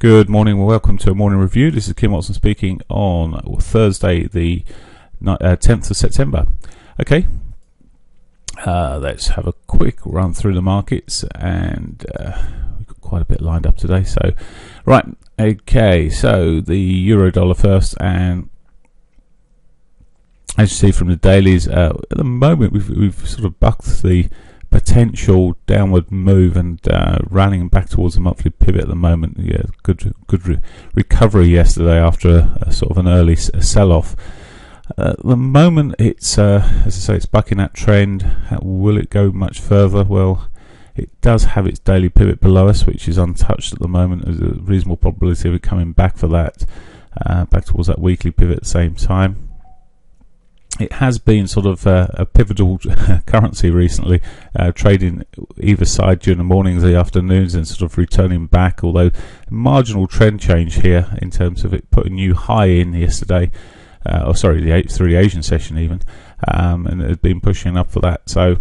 Good morning, well, welcome to a morning review. This is Kim Watson speaking on Thursday, the 10th of September. Okay, let's have a quick run through the markets, and we've got quite a bit lined up today. So, right, okay, so the euro dollar first, and as you see from the dailies, at the moment we've sort of bucked the potential downward move and rallying back towards the monthly pivot at the moment. Yeah, good recovery yesterday after a sort of an early sell-off. At the moment, it's as I say, it's bucking that trend. Will it go much further? Well, it does have its daily pivot below us, which is untouched at the moment. There's a reasonable probability of it coming back for that, back towards that weekly pivot at the same time. It has been sort of a pivotal currency recently, trading either side during the mornings, the afternoons, and sort of returning back, although marginal trend change here in terms of it putting new high in yesterday, through the Asian session even, and it had been pushing up for that. So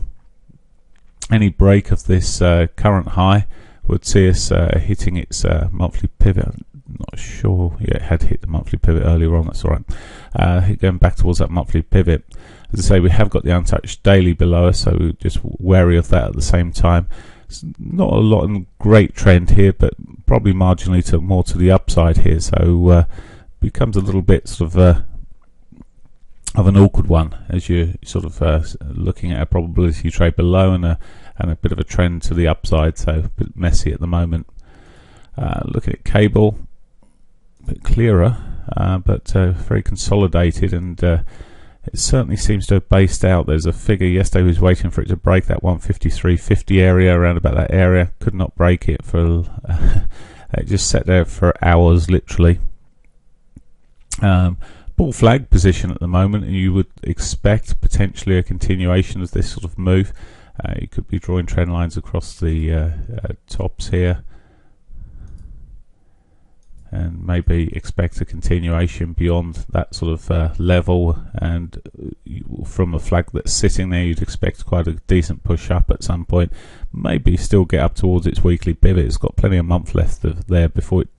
any break of this current high would see us hitting its monthly pivot. Not sure. Yeah, it had hit the monthly pivot earlier on. That's all right. Going back towards that monthly pivot. As I say, we have got the untouched daily below us, so we're just wary of that at the same time. It's not a lot in great trend here, but probably marginally more to the upside here. So becomes a little bit sort of an awkward one as you're sort of looking at a probability trade below and a bit of a trend to the upside. So a bit messy at the moment. Looking at cable. A bit clearer, but very consolidated, and it certainly seems to have based out. There's a figure yesterday was waiting for it to break that 153.50 area, around about that area. Could not break it for it just sat there for hours literally. Bull flag position at the moment, and you would expect potentially a continuation of this sort of move. You could be drawing trend lines across the tops here, and maybe expect a continuation beyond that sort of level, and from a flag that's sitting there you'd expect quite a decent push up at some point, maybe still get up towards its weekly pivot. It's got plenty of month left there before it,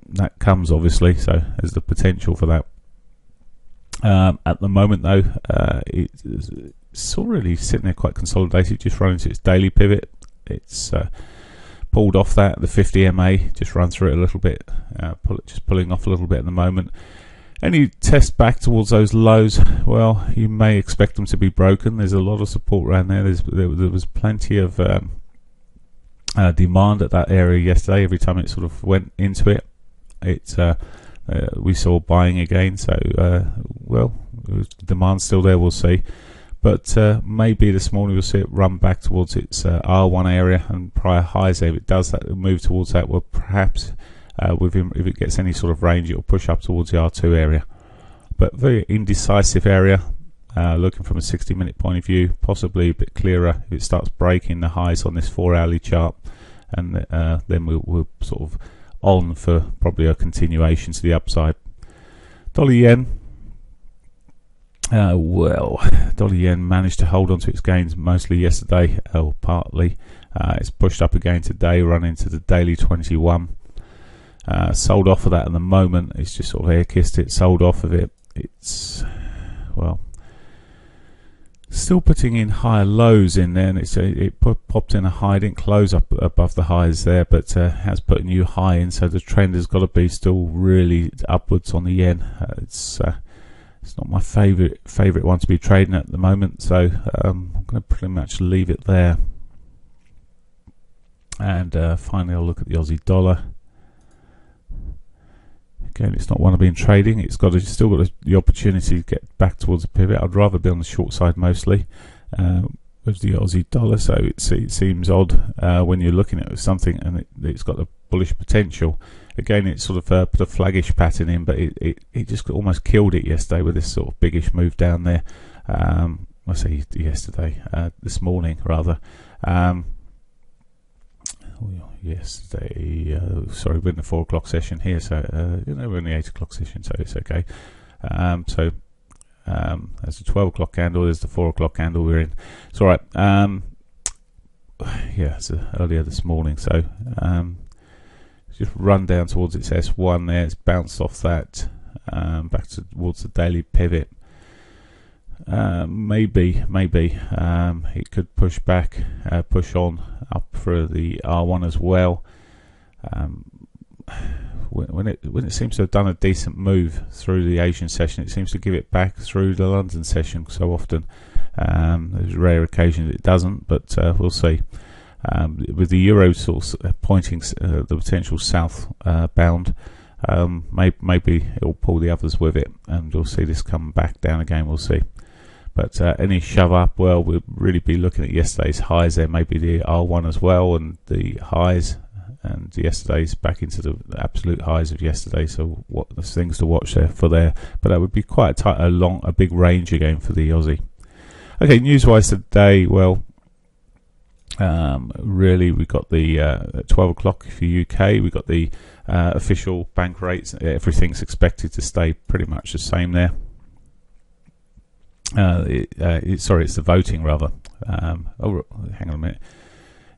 that comes obviously, so there's the potential for that. At the moment though, it's already sitting there quite consolidated, just running to its daily pivot. It's pulled off that, the 50 MA, just run through it a little bit, just pulling off a little bit at the moment. Any test back towards those lows, well, you may expect them to be broken. There's a lot of support around there. There was plenty of demand at that area yesterday. Every time it sort of went into it, we saw buying again. So, well, demand's still there, we'll see. But maybe this morning we'll see it run back towards its R1 area and prior highs there. If it does that, move towards that, well, perhaps if it gets any sort of range, it will push up towards the R2 area. But very indecisive area, looking from a 60-minute point of view, possibly a bit clearer if it starts breaking the highs on this 4-hourly chart, and then we'll sort of on for probably a continuation to the upside. Dollar yen. Dollar yen managed to hold on to its gains mostly yesterday, or partly. It's pushed up again today, run into the daily 21. Sold off of that at the moment. It's just sort of air kissed it, sold off of it. It's, well, still putting in higher lows in there, and it popped in a high, didn't close up above the highs there, but has put a new high in, so the trend has got to be still really upwards on the yen. It's not my favourite one to be trading at the moment, so I'm going to pretty much leave it there. And finally, I'll look at the Aussie dollar. Again, it's not one I've been trading. It's still got the opportunity to get back towards the pivot. I'd rather be on the short side mostly with the Aussie dollar. So it seems odd when you're looking at something and it's got a bullish potential. Again, it sort of put a flaggish pattern in, but it just almost killed it yesterday with this sort of biggish move down there. I say yesterday, this morning rather. Yesterday, sorry, we're in the 4 o'clock session here, so we're in the 8 o'clock session, so it's okay. There's the 12 o'clock candle, there's the 4 o'clock candle we're in. It's all right. Yeah, it's earlier this morning, so just run down towards its S1 there. It's bounced off that back towards the daily pivot. Maybe it could push back, push on up for the R1 as well. When it seems to have done a decent move through the Asian session, it seems to give it back through the London session so often. There's rare occasions it doesn't, but we'll see. With the euro sort of pointing the potential southbound, maybe it will pull the others with it, and we'll see this come back down again. We'll see. But any shove up, well, we'll really be looking at yesterday's highs there, maybe the R1 as well, and the highs, and yesterday's back into the absolute highs of yesterday. So what there's things to watch there for there, but that would be quite a big range again for the Aussie. Okay, news-wise today, well, really we got the at 12 o'clock for UK, we got the official bank rates. Everything's expected to stay pretty much the same there. Sorry, it's the voting rather. Hang on a minute.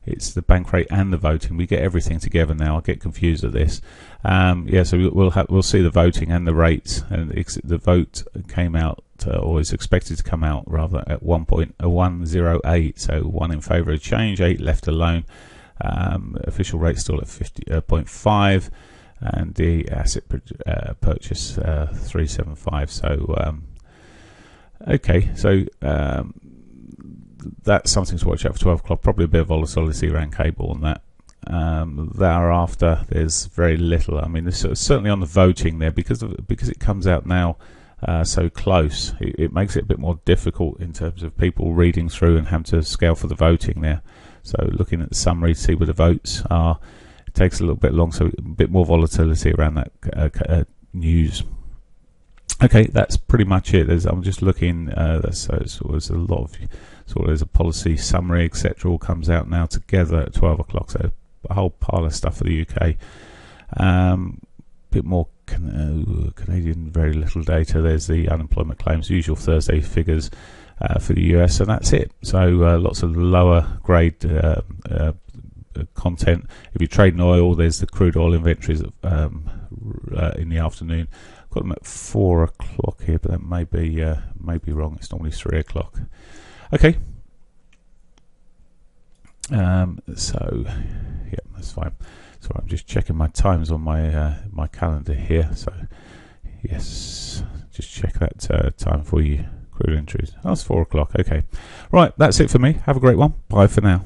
It's the bank rate and the voting. We get everything together now. I get confused at this. So we'll see the voting and the rates. And the vote came out, or is expected to come out rather, at 1.108. So 1 in favour of change, 8 left alone. Official rate still at 50.5, and the asset purchase 375. So okay, so that's something to watch out for 12 o'clock. Probably a bit of volatility around cable on that. Thereafter, there's very little. I mean, certainly on the voting there, because it comes out now so close, it makes it a bit more difficult in terms of people reading through and having to scale for the voting there. So looking at the summary, see where the votes are, it takes a little bit long, so a bit more volatility around that news. Okay, that's pretty much it. I'm just looking. There's a lot of there's a policy summary, etc. All comes out now together at 12 o'clock. So a whole pile of stuff for the UK. Bit more Canadian, very little data. There's the unemployment claims, usual Thursday figures for the US, and that's it. So lots of lower grade content. If you trade in oil, there's the crude oil inventories in the afternoon. Got them at 4 o'clock here, but that may be wrong. It's normally 3 o'clock. Okay. So yeah, that's fine. So I'm just checking my times on my my calendar here. So yes, just check that time for you. Crude entries. That's 4 o'clock. Okay. Right, that's it for me. Have a great one. Bye for now.